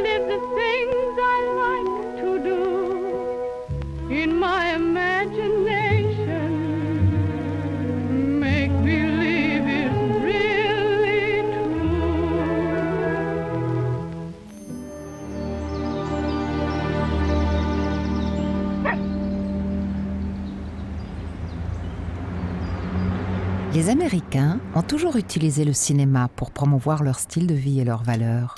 live the things I like to do. In my imagination, make believe is really true. Les Américains ont toujours utilisé le cinéma pour promouvoir leur style de vie et leurs valeurs.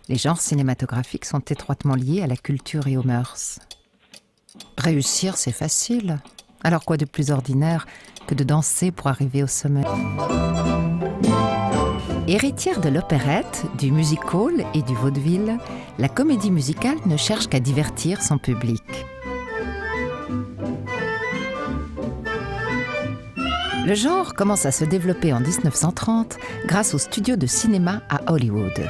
Les genres cinématographiques sont étroitement liés à la culture et aux mœurs. Réussir, c'est facile. Alors quoi de plus ordinaire que de danser pour arriver au sommet ? Héritière de l'opérette, du music-hall et du vaudeville, la comédie musicale ne cherche qu'à divertir son public. Le genre commence à se développer en 1930 grâce aux studios de cinéma à Hollywood.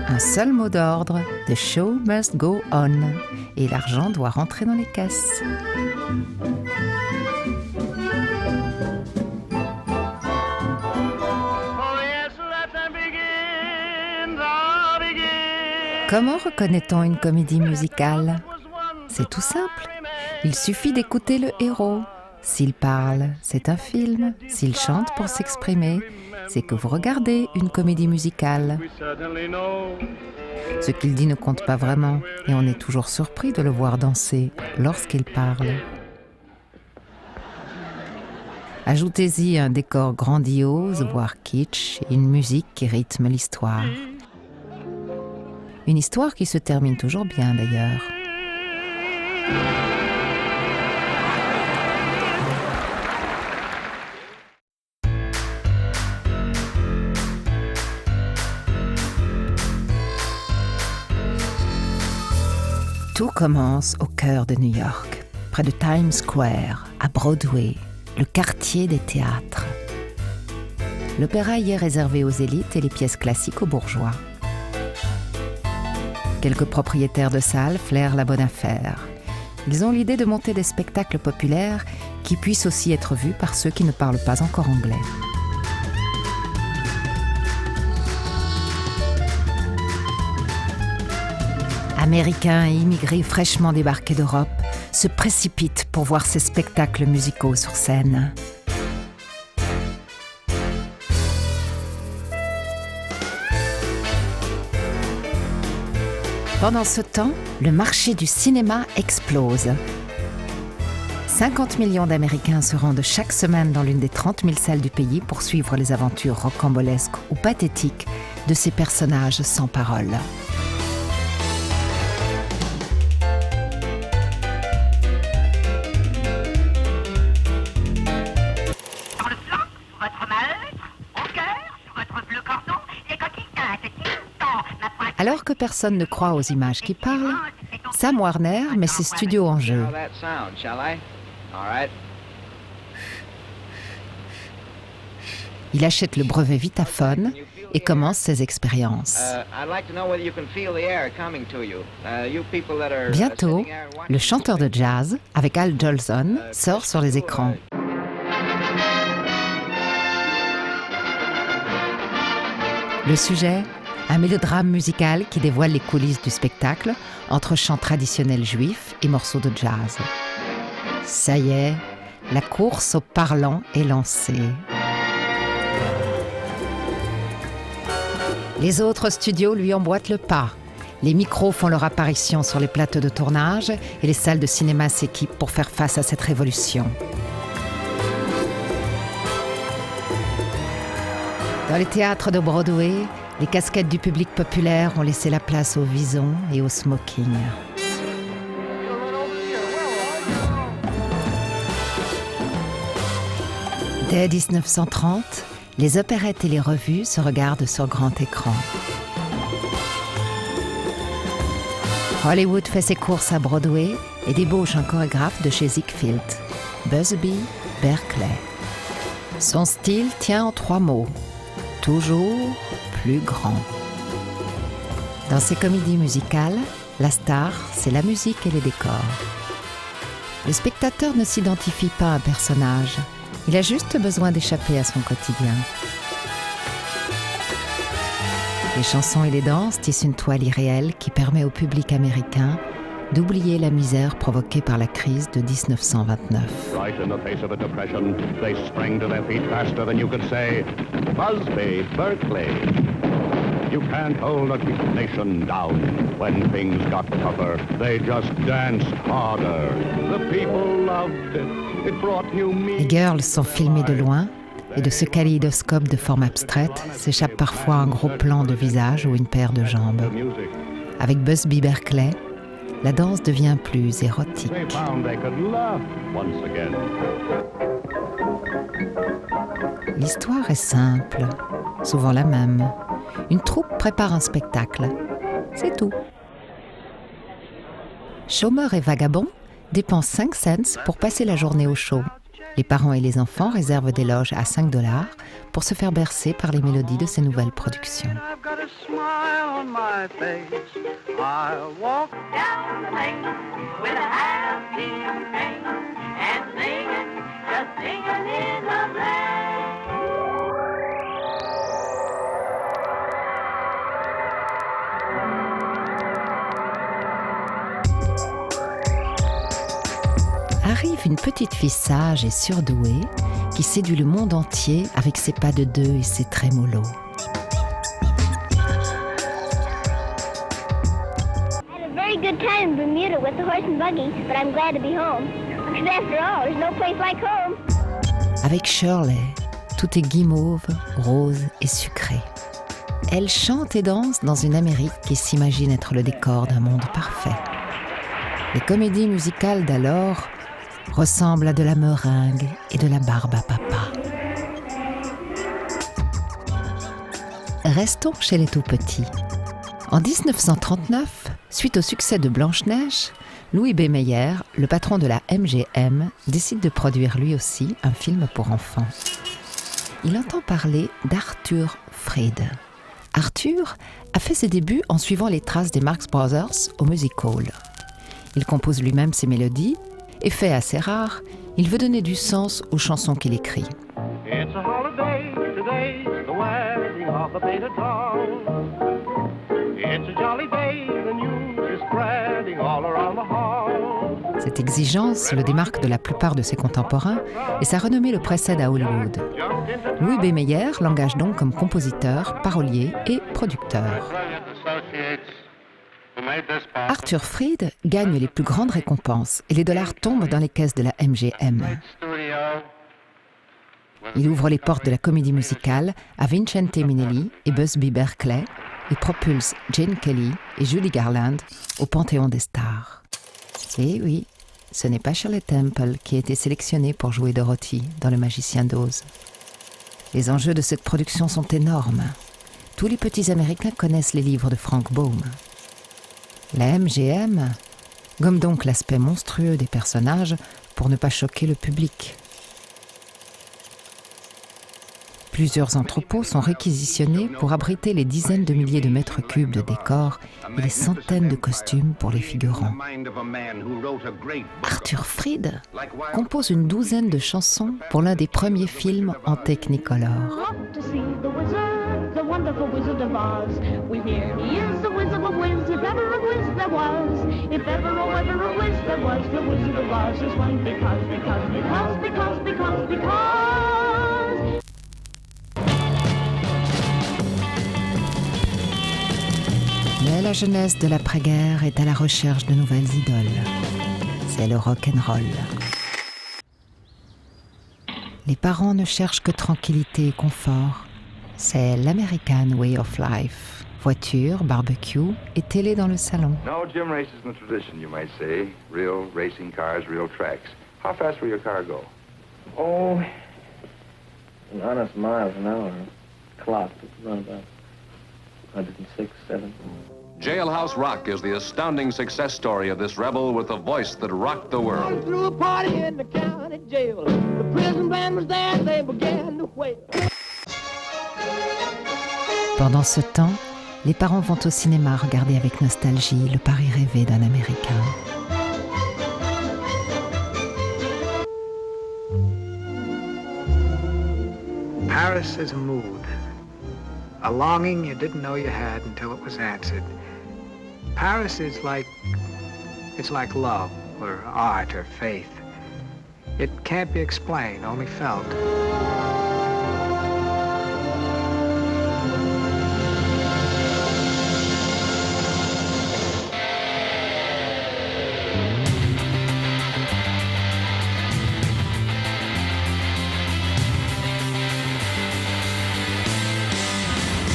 Un seul mot d'ordre, the show must go on, et l'argent doit rentrer dans les caisses. Comment reconnaît-on une comédie musicale ? C'est tout simple. Il suffit d'écouter le héros. S'il parle, c'est un film. S'il chante pour s'exprimer, c'est que vous regardez une comédie musicale. Ce qu'il dit ne compte pas vraiment, et on est toujours surpris de le voir danser lorsqu'il parle. Ajoutez-y un décor grandiose, voire kitsch, et une musique qui rythme l'histoire. Une histoire qui se termine toujours bien d'ailleurs. Tout commence au cœur de New York, près de Times Square, à Broadway, le quartier des théâtres. L'opéra y est réservé aux élites et les pièces classiques aux bourgeois. Quelques propriétaires de salles flairent la bonne affaire. Ils ont l'idée de monter des spectacles populaires qui puissent aussi être vus par ceux qui ne parlent pas encore anglais. Américains et immigrés fraîchement débarqués d'Europe se précipitent pour voir ces spectacles musicaux sur scène. Pendant ce temps, le marché du cinéma explose. 50 millions d'Américains se rendent chaque semaine dans l'une des 30 000 salles du pays pour suivre les aventures rocambolesques ou pathétiques de ces personnages sans parole. Alors que personne ne croit aux images qui parlent, Sam Warner met ses studios en jeu. Il achète le brevet Vitaphone et commence ses expériences. Bientôt, le chanteur de jazz, avec Al Jolson, sort sur les écrans. Le sujet ? Un mélodrame musical qui dévoile les coulisses du spectacle entre chants traditionnels juifs et morceaux de jazz. Ça y est, la course au parlant est lancée. Les autres studios lui emboîtent le pas. Les micros font leur apparition sur les plateaux de tournage et les salles de cinéma s'équipent pour faire face à cette révolution. Dans les théâtres de Broadway, les casquettes du public populaire ont laissé la place aux visons et aux smokings. Dès 1930, les opérettes et les revues se regardent sur grand écran. Hollywood fait ses courses à Broadway et débauche un chorégraphe de chez Ziegfeld, Busby Berkeley. Son style tient en 3 mots. Toujours plus grand. Dans ces comédies musicales, la star, c'est la musique et les décors. Le spectateur ne s'identifie pas à un personnage. Il a juste besoin d'échapper à son quotidien. Les chansons et les danses tissent une toile irréelle qui permet au public américain d'oublier la misère provoquée par la crise de 1929. Right in the face of a depression, they sprang to their feet faster than you could say, Busby, Berkeley. You can't hold a nation down. When things got tougher, they just danced harder. The people loved it. It brought new meaning. Les girls sont filmées de loin et de ce kaléidoscope de forme abstraite s'échappe parfois un gros plan de visage ou une paire de jambes. Avec Busby Berkeley, la danse devient plus érotique. L'histoire est simple, souvent la même. Une troupe prépare un spectacle. C'est tout. Chômeurs et vagabonds dépensent 5 cents pour passer la journée au show. Les parents et les enfants réservent des loges à $5 pour se faire bercer par les mélodies de ces nouvelles productions. Arrive une petite fille sage et surdouée qui séduit le monde entier avec ses pas de deux et ses trémolos. I had a very good time in Bermuda with the horse and buggy, but I'm glad to be home. Because after all, there's no place like home. Avec Shirley, tout est guimauve, rose et sucré. Elle chante et danse dans une Amérique qui s'imagine être le décor d'un monde parfait. Les comédies musicales d'alors ressemblent à de la meringue et de la barbe à papa. Restons chez les tout-petits. En 1939, suite au succès de Blanche-Neige, Louis B. Mayer, le patron de la MGM, décide de produire lui aussi un film pour enfants. Il entend parler d'Arthur Freed. Arthur a fait ses débuts en suivant les traces des Marx Brothers au music hall. Il compose lui-même ses mélodies et, fait assez rare, il veut donner du sens aux chansons qu'il écrit. It's a holiday, today's the wedding of the painted town. It's a jolly day, the news is spreading all around the hall. Cette exigence le démarque de la plupart de ses contemporains et sa renommée le précède à Hollywood. Louis B. Mayer l'engage donc comme compositeur, parolier et producteur. Arthur Freed gagne les plus grandes récompenses et les dollars tombent dans les caisses de la MGM. Il ouvre les portes de la comédie musicale à Vincente Minnelli et Busby Berkeley et propulse Gene Kelly et Judy Garland au panthéon des stars. Et oui, ce n'est pas Shirley Temple qui a été sélectionnée pour jouer Dorothy dans Le Magicien d'Oz. Les enjeux de cette production sont énormes. Tous les petits Américains connaissent les livres de Frank Baum. La MGM gomme donc l'aspect monstrueux des personnages pour ne pas choquer le public. Plusieurs entrepôts sont réquisitionnés pour abriter les dizaines de milliers de mètres cubes de décors et les centaines de costumes pour les figurants. Arthur Freed compose une douzaine de chansons pour l'un des premiers films en Technicolor. To see the wizard, the wonderful Wizard of Oz. We hear he is the whiz of a whiz, if ever a whiz there was. If ever, oh, ever a whiz there was, the Wizard of Oz is one because. Mais la jeunesse de l'après-guerre est à la recherche de nouvelles idoles. C'est le rock'n'roll. Les parents ne cherchent que tranquillité et confort. C'est l'American Way of Life. Voiture, barbecue et télé dans le salon. No gym races in the tradition, you might say. Real racing cars, real tracks. How fast will your car go? Oh, an honest miles an hour. Clock, it's around about 106, 7. Jailhouse Rock is the astounding success story of this rebel with a voice that rocked the world. Threw a party in the county jail. The prison band was there, they began to wail. Pendant ce temps, les parents vont au cinéma regarder avec nostalgie le Paris rêvé d'un Américain. Paris is a mood, a longing you didn't know you had until it was answered. Paris is it's like love or art or faith. It can't be explained, only felt.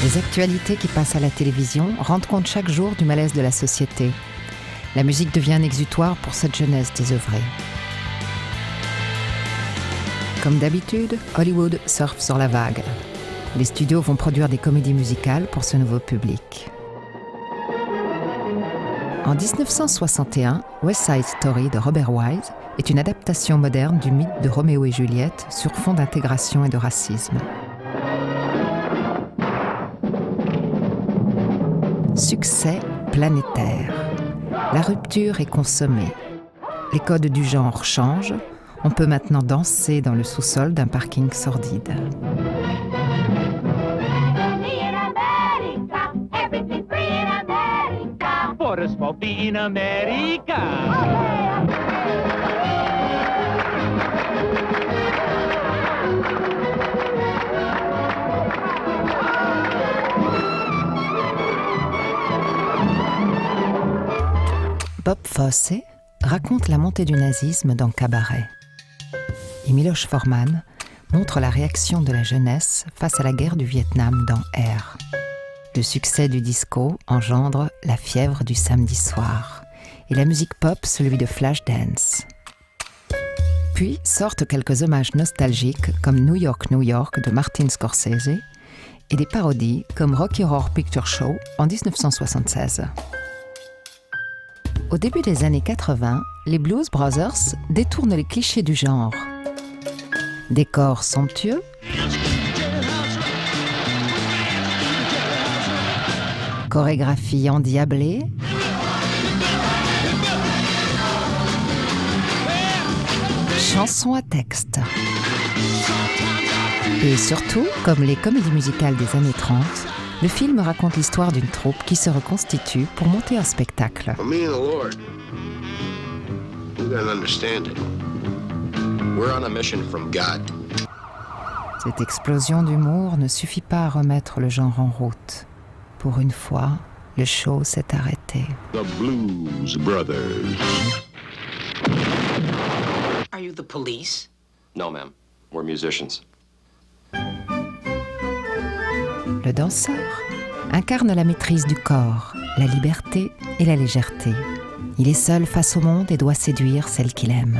Les actualités qui passent à la télévision rendent compte chaque jour du malaise de la société. La musique devient un exutoire pour cette jeunesse désœuvrée. Comme d'habitude, Hollywood surfe sur la vague. Les studios vont produire des comédies musicales pour ce nouveau public. En 1961, West Side Story de Robert Wise est une adaptation moderne du mythe de Roméo et Juliette sur fond d'intégration et de racisme. Succès planétaire. La rupture est consommée. Les codes du genre changent. On peut maintenant danser dans le sous-sol d'un parking sordide. Bob Fosse raconte la montée du nazisme dans Cabaret. Et Miloš Forman montre la réaction de la jeunesse face à la guerre du Vietnam dans Air. Le succès du disco engendre la fièvre du samedi soir et la musique pop celui de Flashdance. Puis sortent quelques hommages nostalgiques comme New York, New York de Martin Scorsese et des parodies comme Rocky Horror Picture Show en 1976. Au début des années 80, les Blues Brothers détournent les clichés du genre. Décors somptueux, chorégraphie endiablée, chansons à texte. Et surtout, comme les comédies musicales des années 30, le film raconte l'histoire d'une troupe qui se reconstitue pour monter un spectacle. Cette explosion d'humour ne suffit pas à remettre le genre en route. Pour une fois, le show s'est arrêté. The Blues Brothers. Are you the police? No, ma'am. We're musicians. Le danseur incarne la maîtrise du corps, la liberté et la légèreté. Il est seul face au monde et doit séduire celle qu'il aime.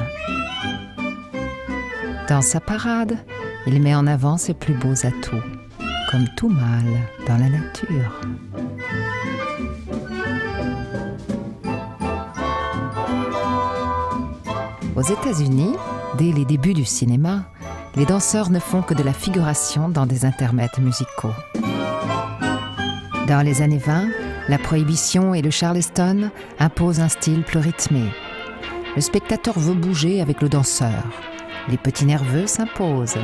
Dans sa parade, il met en avant ses plus beaux atouts, comme tout mâle dans la nature. Aux États-Unis, dès les débuts du cinéma, les danseurs ne font que de la figuration dans des intermèdes musicaux. Dans les années 20, la prohibition et le charleston imposent un style plus rythmé. Le spectateur veut bouger avec le danseur. Les petits nerveux s'imposent.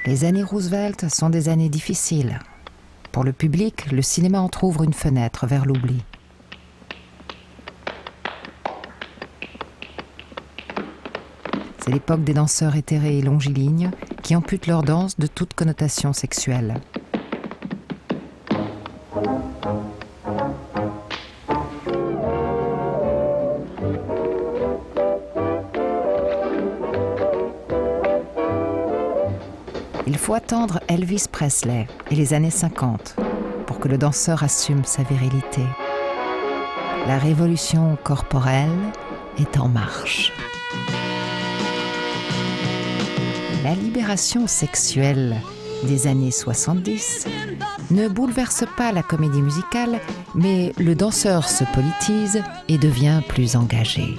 Les années Roosevelt sont des années difficiles. Pour le public, le cinéma entrouvre une fenêtre vers l'oubli. C'est l'époque des danseurs éthérés et longilignes qui amputent leur danse de toute connotation sexuelle. Il faut attendre Elvis Presley et les années 50 pour que le danseur assume sa virilité. La révolution corporelle est en marche. La libération sexuelle des années 70 ne bouleverse pas la comédie musicale, mais le danseur se politise et devient plus engagé.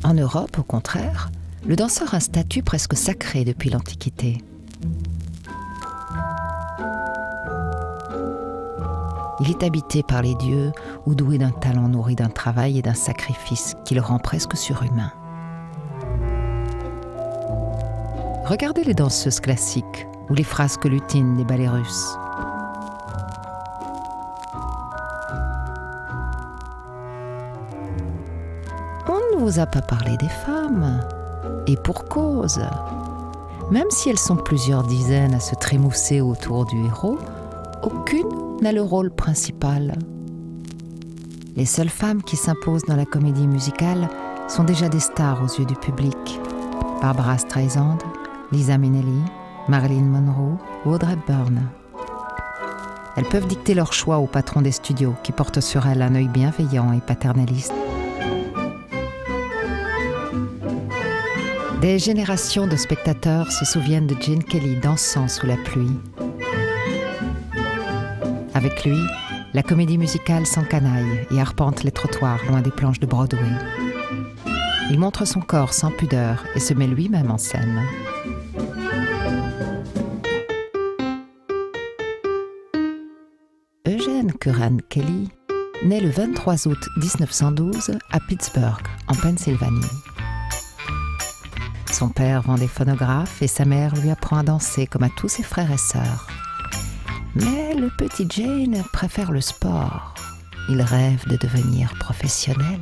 En Europe, au contraire, le danseur a un statut presque sacré depuis l'Antiquité. Il est habité par les dieux ou doué d'un talent nourri d'un travail et d'un sacrifice qui le rend presque surhumain. Regardez les danseuses classiques ou les frasques lutines des ballets russes. On ne vous a pas parlé des femmes, et pour cause. Même si elles sont plusieurs dizaines à se trémousser autour du héros, aucune n'a le rôle principal. Les seules femmes qui s'imposent dans la comédie musicale sont déjà des stars aux yeux du public. Barbara Streisand, Liza Minnelli, Marilyn Monroe ou Audrey Hepburn. Elles peuvent dicter leur choix au patron des studios qui porte sur elles un œil bienveillant et paternaliste. Des générations de spectateurs se souviennent de Gene Kelly dansant sous la pluie. Avec lui, la comédie musicale s'encanaille et arpente les trottoirs loin des planches de Broadway. Il montre son corps sans pudeur et se met lui-même en scène. Eugene Curran Kelly naît le 23 août 1912 à Pittsburgh, en Pennsylvanie. Son père vend des phonographes et sa mère lui apprend à danser comme à tous ses frères et sœurs. Mais le petit Jane préfère le sport. Il rêve de devenir professionnel.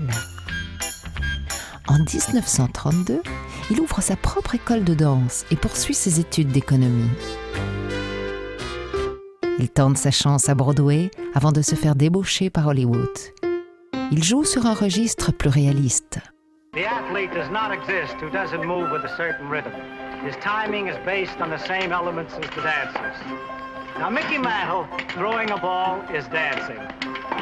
En 1932, il ouvre sa propre école de danse et poursuit ses études d'économie. Il tente sa chance à Broadway avant de se faire débaucher par Hollywood. Il joue sur un registre plus réaliste. The athlete does not exist who doesn't move with a certain rhythm. His timing is based on the same elements as the dancers. Now, Mickey Mantle throwing a ball is dancing.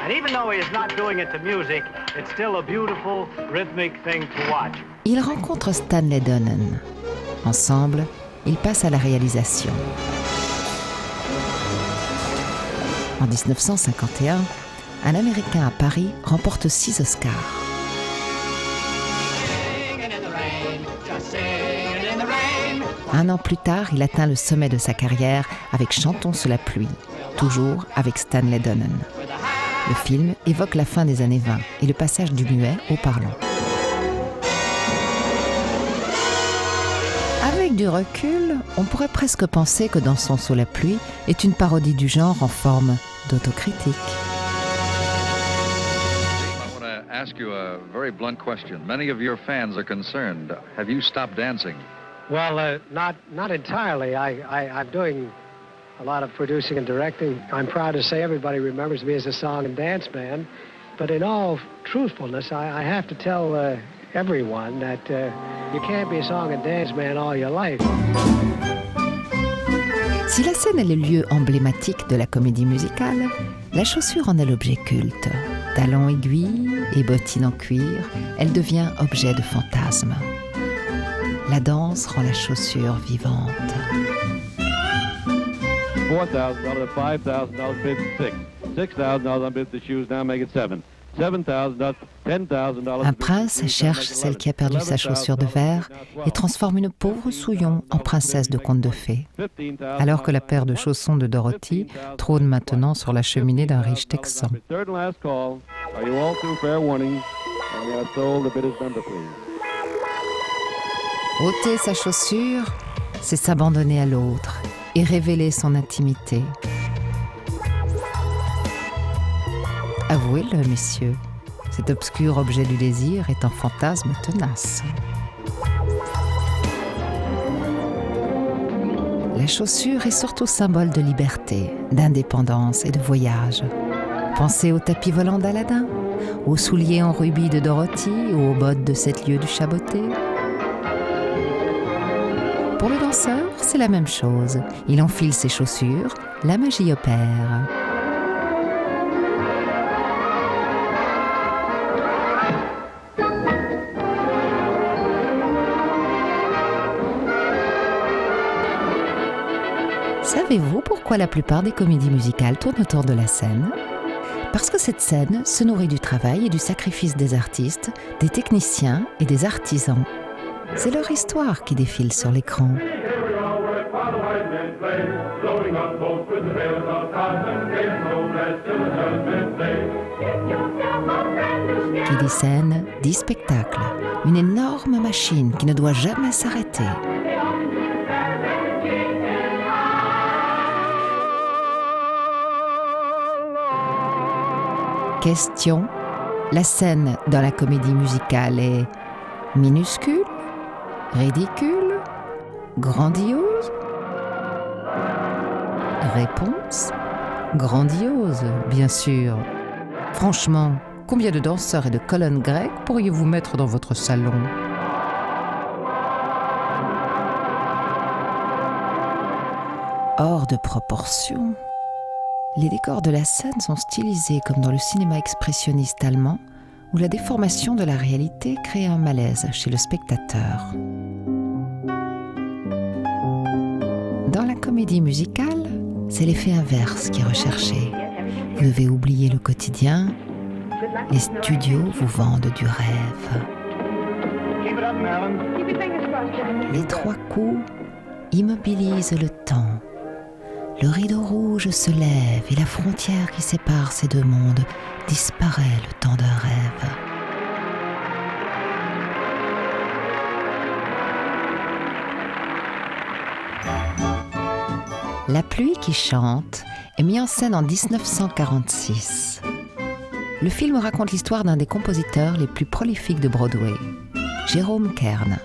And even though he is not doing it to music, it's still a beautiful, rhythmic thing to watch. Il rencontre Stanley Donen. Ensemble, ils passent à la réalisation. En 1951, un Américain à Paris remporte 6 Oscars. Un an plus tard, il atteint le sommet de sa carrière avec Chantons sous la pluie, toujours avec Stanley Donen. Le film évoque la fin des années 20 et le passage du muet au parlant. Avec du recul, on pourrait presque penser que Dansons sous la pluie est une parodie du genre en forme d'autocritique. I want to ask you a very blunt question. Many of your fans are concerned. Have you stopped dancing? Well, not entirely. I'm doing a lot of producing and directing. I'm proud to say everybody remembers me as a song and dance man. But in all truthfulness, I have to tell everyone that you can't be a song and dance man all your life. Si la scène est le lieu emblématique de la comédie musicale, la chaussure en est l'objet culte. Talons aiguilles et bottines en cuir, elle devient objet de fantasme. La danse rend la chaussure vivante. $4,000, $5,000 bid 6. $6,000 bid the shoes, now make it 7. $7,000, $10,000. Un prince cherche celle qui a perdu sa chaussure de verre et transforme une pauvre souillon en princesse de conte de fées. Alors que la paire de chaussons de Dorothy trône maintenant sur la cheminée d'un riche Texan. Ôter sa chaussure, c'est s'abandonner à l'autre et révéler son intimité. Avouez-le, messieurs, cet obscur objet du désir est un fantasme tenace. La chaussure est surtout symbole de liberté, d'indépendance et de voyage. Pensez au tapis volant d'Aladin, aux souliers en rubis de Dorothy ou aux bottes de 7 lieues du Chaboté. Pour le danseur, c'est la même chose. Il enfile ses chaussures, la magie opère. Savez-vous pourquoi la plupart des comédies musicales tournent autour de la scène ? Parce que cette scène se nourrit du travail et du sacrifice des artistes, des techniciens et des artisans. C'est leur histoire qui défile sur l'écran. Qui dit scène, dit spectacle. Une énorme machine qui ne doit jamais s'arrêter. Question, la scène dans la comédie musicale est minuscule, ridicule, grandiose? Réponse, grandiose, bien sûr. Franchement, combien de danseurs et de colonnes grecques pourriez-vous mettre dans votre salon? Hors de proportion. Les décors de la scène sont stylisés comme dans le cinéma expressionniste allemand, où la déformation de la réalité crée un malaise chez le spectateur. Dans la comédie musicale, c'est l'effet inverse qui est recherché. Vous devez oublier le quotidien, les studios vous vendent du rêve. Les 3 coups immobilisent le temps. Le rideau rouge se lève et la frontière qui sépare ces deux mondes disparaît le temps d'un rêve. La pluie qui chante est mis en scène en 1946. Le film raconte l'histoire d'un des compositeurs les plus prolifiques de Broadway, Jérôme Kern.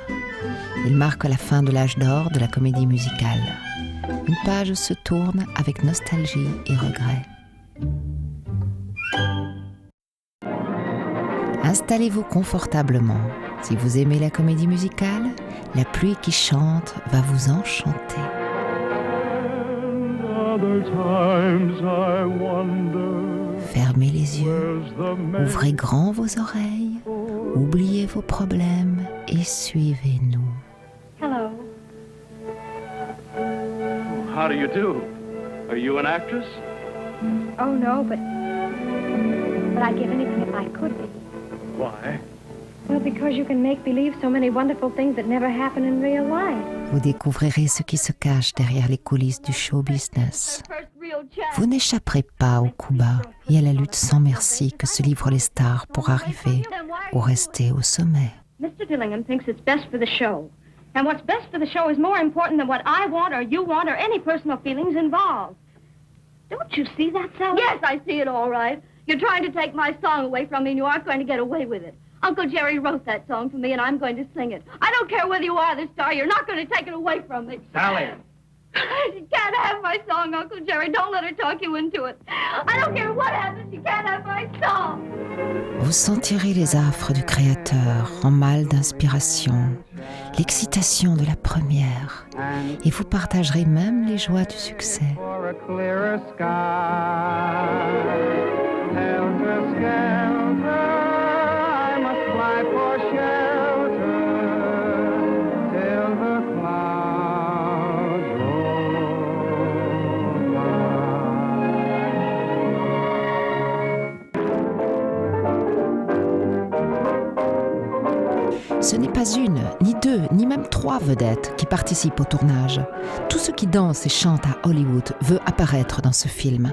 Il marque la fin de l'âge d'or de la comédie musicale. Une page se tourne avec nostalgie et regret. Installez-vous confortablement. Si vous aimez la comédie musicale, La pluie qui chante va vous enchanter. Fermez les yeux, ouvrez grand vos oreilles, oubliez vos problèmes et suivez-nous. Hello. How do you do? Are you an actress? Oh, no, but I'd give anything if I could be. Why? Well, because you can make believe so many wonderful things that never happen in real life. Vous découvrirez ce qui se cache derrière les coulisses du show business. Vous n'échapperez pas au coup bas et à la lutte sans merci que se livrent les stars pour arriver ou rester au sommet. Mr. Dillingham thinks it's best for the show. And what's best for the show is more important than what I want or you want or any personal feelings involved. Don't you see that, Sally? Yes, I see it all right. You're trying to take my song away from me and you aren't going to get away with it. Uncle Jerry wrote that song for me and I'm going to sing it. I don't care whether you are the star, you're not going to take it away from me. Sally! You can't have my song, Uncle Jerry. Don't let her talk you into it. I don't care what happens, you can't have my song. Vous sentirez les affres du créateur en mal d'inspiration, l'excitation de la première, et vous partagerez même les joies du succès. Ce n'est pas une, ni deux, ni même 3 vedettes qui participent au tournage. Tout ce qui danse et chante à Hollywood veut apparaître dans ce film.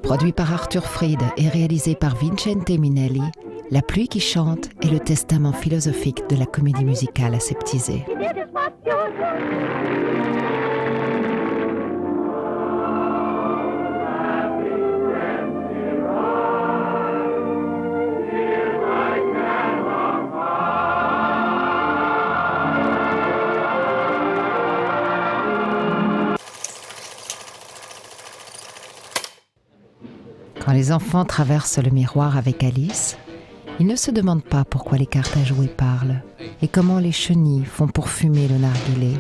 Produit par Arthur Freed et réalisé par Vincente Minnelli, La pluie qui chante est le testament philosophique de la comédie musicale aseptisée. Quand les enfants traversent le miroir avec Alice, ils ne se demandent pas pourquoi les cartes à jouer parlent et comment les chenilles font pour fumer le narguilé.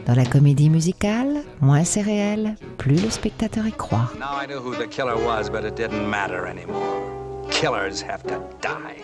Dans la comédie musicale, moins c'est réel, plus le spectateur y croit. Now I knew who the killer was, but it didn't matter anymore. Killers have to die.